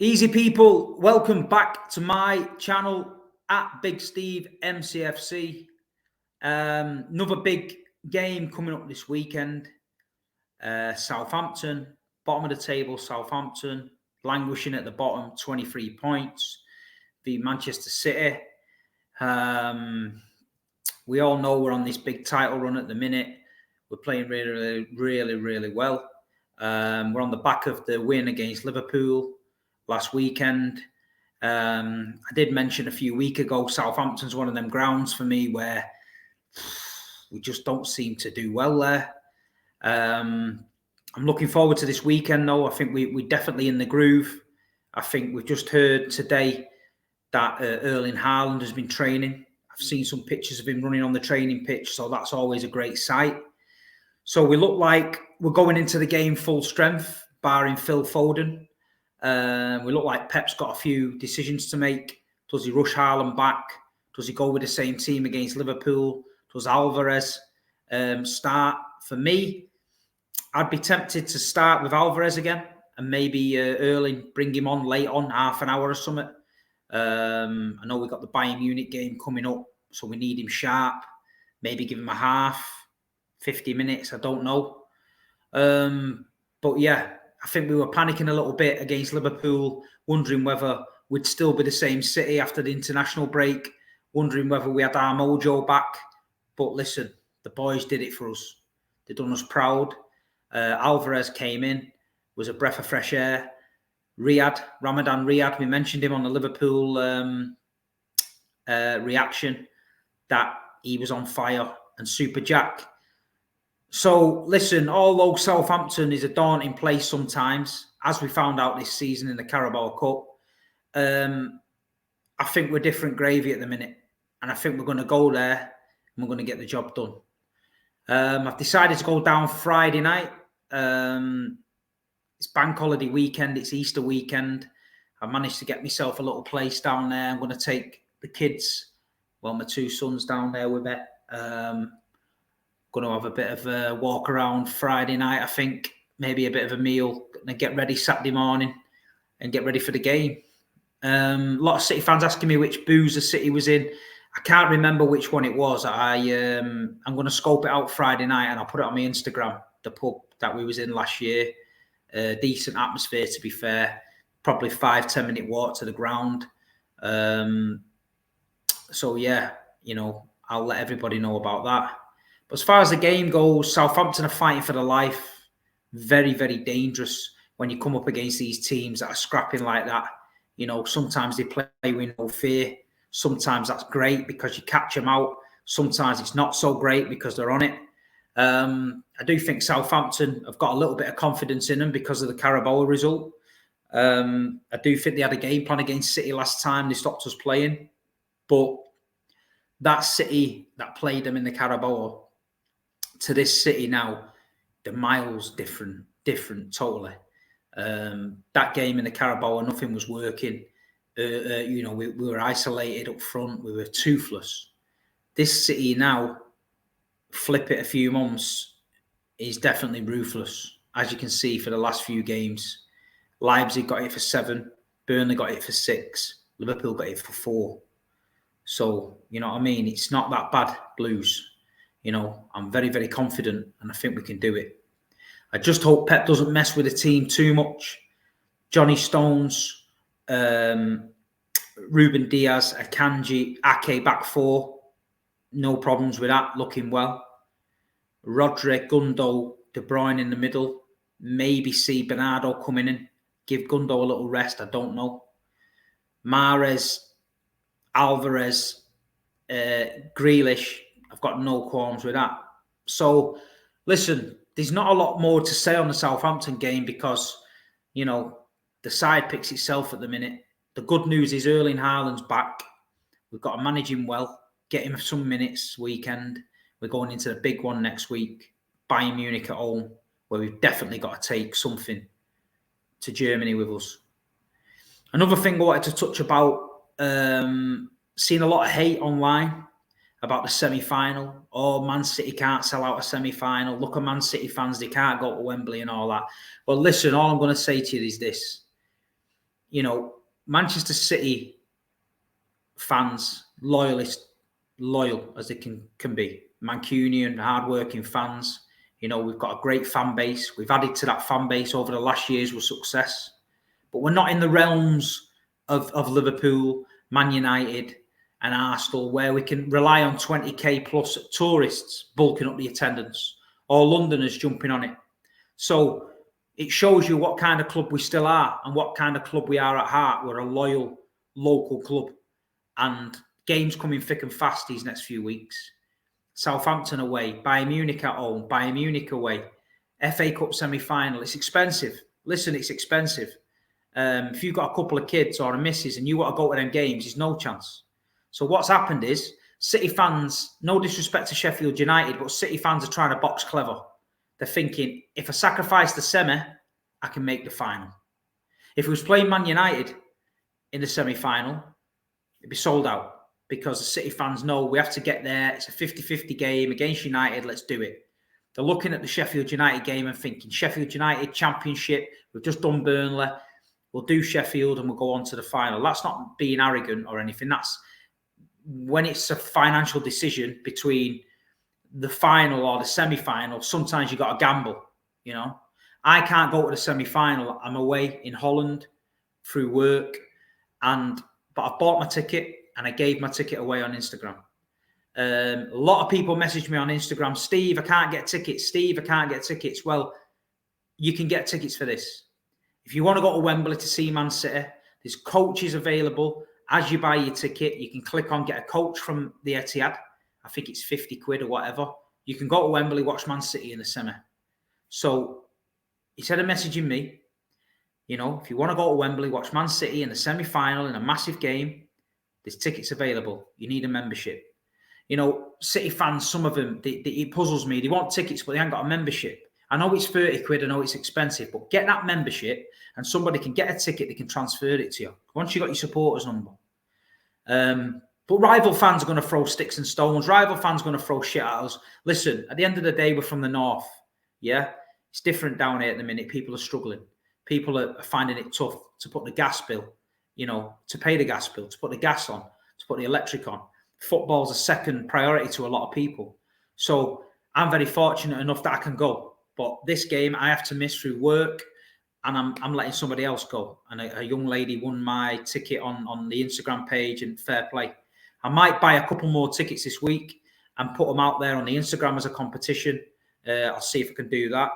Easy people, welcome back to my channel at Big Steve MCFC. Another big game coming up this weekend. Southampton, bottom of the table, Southampton, languishing at the bottom, 23 points. The Manchester City. We all know we're on this big title run at the minute. We're playing really well. We're on the back of the win against Liverpool last weekend. I did mention a few weeks ago, Southampton's one of them grounds for me where we just don't seem to do well there. I'm looking forward to this weekend, though. I think we're definitely in the groove. I think we've just heard today that Erling Haaland has been training. I've seen some pictures of him running on the training pitch, so that's always a great sight. So we look like we're going into the game full strength, barring Phil Foden. We look like Pep's got a few decisions to make. Does he rush Haaland back? Does he go with the same team against Liverpool? Does Alvarez start? For me, I'd be tempted to start with Alvarez again and maybe Erling, bring him on late on, half an hour or something. I know we've got the Bayern Munich game coming up, so we need him sharp. Maybe give him a half, 50 minutes, I don't know. But yeah, I think we were panicking a little bit against Liverpool, wondering whether we'd still be the same City after the international break, wondering whether we had our mojo back. But listen, the boys did it for us. They done us proud. Alvarez came in, was a breath of fresh air. Ramadan Riyad, we mentioned him on the Liverpool reaction, that he was on fire, and Super Jack. So, listen, although Southampton is a daunting place sometimes, as we found out this season in the Carabao Cup, I think we're different gravy at the minute. And I think we're going to go there and we're going to get the job done. I've decided to go down Friday night. It's bank holiday weekend. It's Easter weekend. I managed to get myself a little place down there. I'm going to take the kids, my two sons down there with me. Going to have a bit of a walk around Friday night, I think. Maybe a bit of a meal and get ready Saturday morning and get ready for the game. A lot of City fans asking me which boozer City was in. I can't remember which one it was. I'm going to scope it out Friday night and I'll put it on my Instagram, the pub that we was in last year. Decent atmosphere, to be fair. Probably 5-10 minute walk to the ground. So, yeah, I'll let everybody know about that. But as far as the game goes, Southampton are fighting for their life. Very, very dangerous when you come up against these teams that are scrapping like that. Sometimes they play with no fear. Sometimes that's great because you catch them out. Sometimes it's not so great because they're on it. I do think Southampton have got a little bit of confidence in them because of the Carabao result. I do think they had a game plan against City last time. They stopped us playing. But that City that played them in the Carabao to this City now, the miles different totally. That game in the Carabao, nothing was working. We were isolated up front. We were toothless. This City now, flip it a few months, is definitely ruthless. As you can see for the last few games, Leipzig got it for 7, Burnley got it for 6, Liverpool got it for 4. So, you know what I mean? It's not that bad, Blues. I'm very, very confident and I think we can do it. I just hope Pep doesn't mess with the team too much. Johnny Stones, Ruben Diaz, Akanji, Ake back 4. No problems with that, looking well. Rodri, Gundo, De Bruyne in the middle. Maybe see Bernardo coming in. Give Gundo a little rest, I don't know. Mahrez, Alvarez, Grealish, I've got no qualms with that. So, listen, there's not a lot more to say on the Southampton game because, the side picks itself at the minute. The good news is Erling Haaland's back. We've got to manage him well, get him some minutes weekend. We're going into the big one next week, Bayern Munich at home, where we've definitely got to take something to Germany with us. Another thing I wanted to touch about, seen a lot of hate online about the semi-final. Oh, Man City can't sell out a semi-final. Look at Man City fans, they can't go to Wembley and all that. Well, listen, all I'm going to say to you is this. Manchester City fans, loyal as they can be. Mancunian, hard-working fans. We've got a great fan base. We've added to that fan base over the last years with success. But we're not in the realms of Liverpool, Man United and Arsenal, where we can rely on 20k plus tourists bulking up the attendance or Londoners jumping on it. So it shows you what kind of club we still are and what kind of club we are at heart. We're a loyal local club. And games coming thick and fast these next few weeks. Southampton away, Bayern Munich at home, Bayern Munich away, FA Cup semi-final. It's expensive. Listen, it's expensive. If you've got a couple of kids or a missus and you want to go to them games, there's no chance. So what's happened is City fans, no disrespect to Sheffield United, but City fans are trying to box clever. They're thinking, if I sacrifice the semi, I can make the final. If we was playing Man United in the semi-final, it'd be sold out because the City fans know we have to get there. It's a 50-50 game against United. Let's do it. They're looking at the Sheffield United game and thinking, Sheffield United Championship, we've just done Burnley. We'll do Sheffield and we'll go on to the final. That's not being arrogant or anything. That's when it's a financial decision between the final or the semi-final. Sometimes you got to gamble, I can't go to the semi-final. I'm away in Holland through work, but I bought my ticket and I gave my ticket away on Instagram. A lot of people message me on Instagram, Steve, I can't get tickets. Steve, I can't get tickets. Well, you can get tickets for this. If you want to go to Wembley to see Man City, there's coaches available. As you buy your ticket, you can click on get a coach from the Etihad. I think it's 50 quid or whatever. You can go to Wembley, watch Man City in the semi. So instead of messaging me, if you want to go to Wembley, watch Man City in the semi-final in a massive game, there's tickets available. You need a membership. City fans, some of them, it puzzles me. They want tickets, but they haven't got a membership. I know it's 30 quid. I know it's expensive, but get that membership and somebody can get a ticket. They can transfer it to you once you got your supporters number. But rival fans are going to throw sticks and stones. Rival fans are going to throw shit at us. Listen, at the end of the day, we're from the north. Yeah, it's different down here at the minute. People are struggling. People are finding it tough to put the gas bill, to pay the gas bill, to put the gas on, to put the electric on. Football's a second priority to a lot of people. So I'm very fortunate enough that I can go. But this game I have to miss through work, and I'm letting somebody else go. And a young lady won my ticket on the Instagram page, and fair play. I might buy a couple more tickets this week and put them out there on the Instagram as a competition. I'll see if I can do that.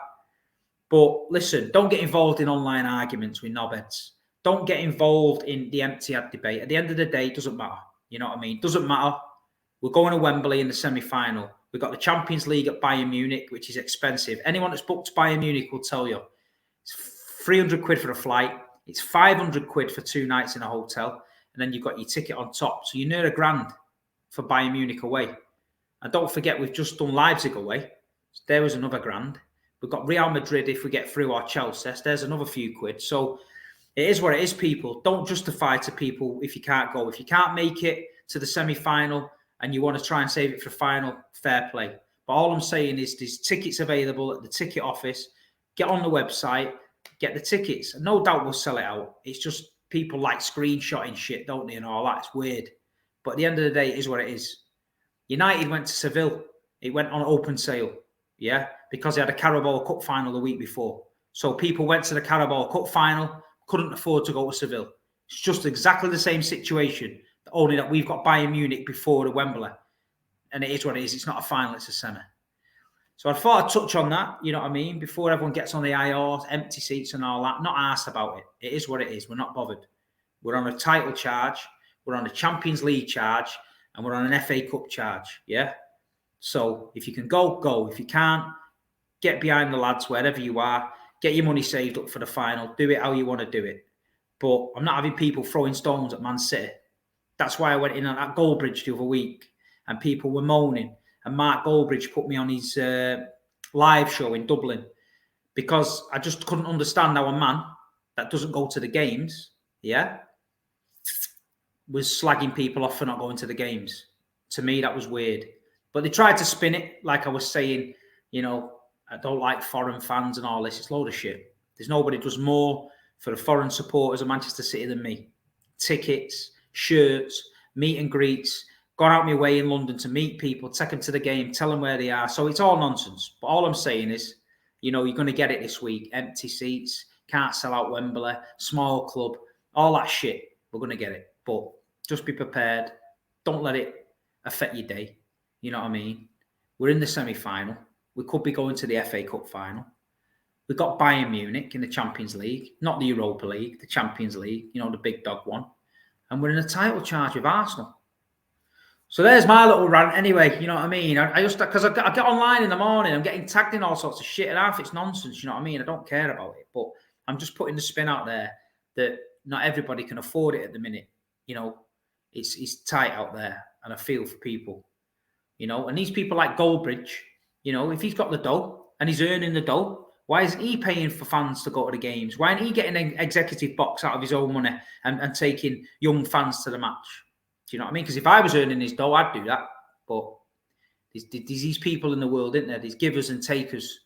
But listen, don't get involved in online arguments with knobheads. Don't get involved in the empty ad debate. At the end of the day, it doesn't matter. You know what I mean? It doesn't matter. We're going to Wembley in the semi-final. We've got the Champions League at Bayern Munich, which is expensive. Anyone that's booked Bayern Munich will tell you it's 300 quid for a flight. It's 500 quid for 2 nights in a hotel. And then you've got your ticket on top. So you're near £1,000 for Bayern Munich away. And don't forget, we've just done Leipzig away. So there was another £1,000. We've got Real Madrid if we get through our Chelsea. There's another few quid. So it is what it is, people. Don't justify to people if you can't go. If you can't make it to the semi-final and you want to try and save it for final, fair play. But all I'm saying is there's tickets available at the ticket office. Get on the website, get the tickets. And no doubt we'll sell it out. It's just people like screenshotting shit, don't they, and all that. It's weird. But at the end of the day, it is what it is. United went to Seville. It went on open sale, yeah, because they had a Carabao Cup final the week before. So people went to the Carabao Cup final, couldn't afford to go to Seville. It's just exactly the same situation, only that we've got Bayern Munich before the Wembley. And it is what it is. It's not a final, it's a semi. So I thought I'd touch on that, you know what I mean, before everyone gets on the IR, empty seats and all that. Not asked about it. It is what it is. We're not bothered. We're on a title charge. We're on a Champions League charge. And we're on an FA Cup charge, yeah? So if you can go, go. If you can't, get behind the lads wherever you are. Get your money saved up for the final. Do it how you want to do it. But I'm not having people throwing stones at Man City. That's why I went in on that Goldbridge the other week and people were moaning. And Mark Goldbridge put me on his live show in Dublin because I just couldn't understand how a man that doesn't go to the games, yeah, was slagging people off for not going to the games. To me, that was weird. But they tried to spin it like I was saying, you know, I don't like foreign fans and all this. It's a load of shit. There's nobody does more for the foreign supporters of Manchester City than me. Tickets, shirts, meet and greets, gone out my way in London to meet people, take them to the game, tell them where they are. So it's all nonsense. But all I'm saying is, you know, you're going to get it this week. Empty seats, can't sell out Wembley, small club, all that shit. We're going to get it. But just be prepared. Don't let it affect your day. You know what I mean? We're in the semi-final. We could be going to the FA Cup final. We've got Bayern Munich in the Champions League, not the Europa League, the Champions League, you know, the big dog one. And we're in a title charge with Arsenal. So there's my little rant anyway, you know what I mean? I just, because I get online in the morning, I'm getting tagged in all sorts of shit, and half it's nonsense, you know what I mean? I don't care about it, but I'm just putting the spin out there that not everybody can afford it at the minute. You know, it's tight out there, and I feel for people, you know? And these people like Goldbridge, you know, if he's got the dough and he's earning the dough, why isn't he paying for fans to go to the games? Why isn't he getting an executive box out of his own money and taking young fans to the match? Do you know what I mean? Because if I was earning his dough, I'd do that. But there's these people in the world, isn't there? There's givers and takers,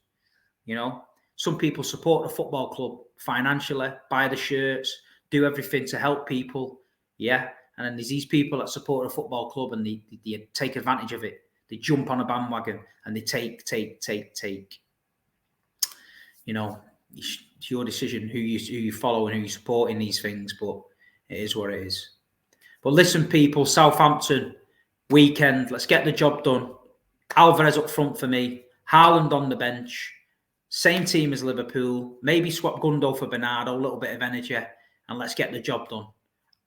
you know. Some people support the football club financially, buy the shirts, do everything to help people, yeah. And then there's these people that support the football club and they take advantage of it. They jump on a bandwagon and they take. You know, it's your decision who you follow and who you support in these things, but it is what it is. But listen, people, Southampton weekend, let's get the job done. Alvarez up front for me, Haaland on the bench, same team as Liverpool, maybe swap Gundo for Bernardo, a little bit of energy, and let's get the job done.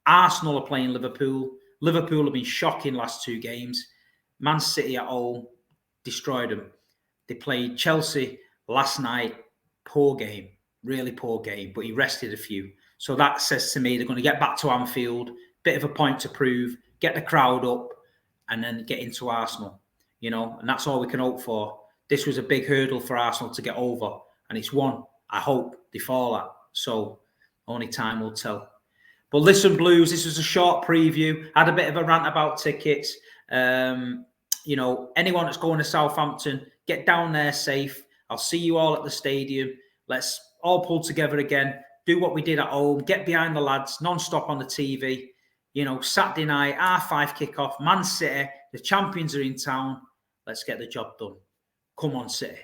Arsenal are playing Liverpool. Liverpool have been shocking last two games. Man City at home destroyed them. They played Chelsea last night. Poor game, really poor game, but he rested a few. So that says to me they're going to get back to Anfield, bit of a point to prove, get the crowd up, and then get into Arsenal, you know, and that's all we can hope for. This was a big hurdle for Arsenal to get over, and it's one I hope they fall at. So only time will tell. But listen, Blues, this was a short preview. I had a bit of a rant about tickets. You know, anyone that's going to Southampton, get down there safe. I'll see you all at the stadium. Let's all pull together again. Do what we did at home. Get behind the lads, non-stop on the TV. You know, Saturday night, R5 kickoff, Man City. The champions are in town. Let's get the job done. Come on, City.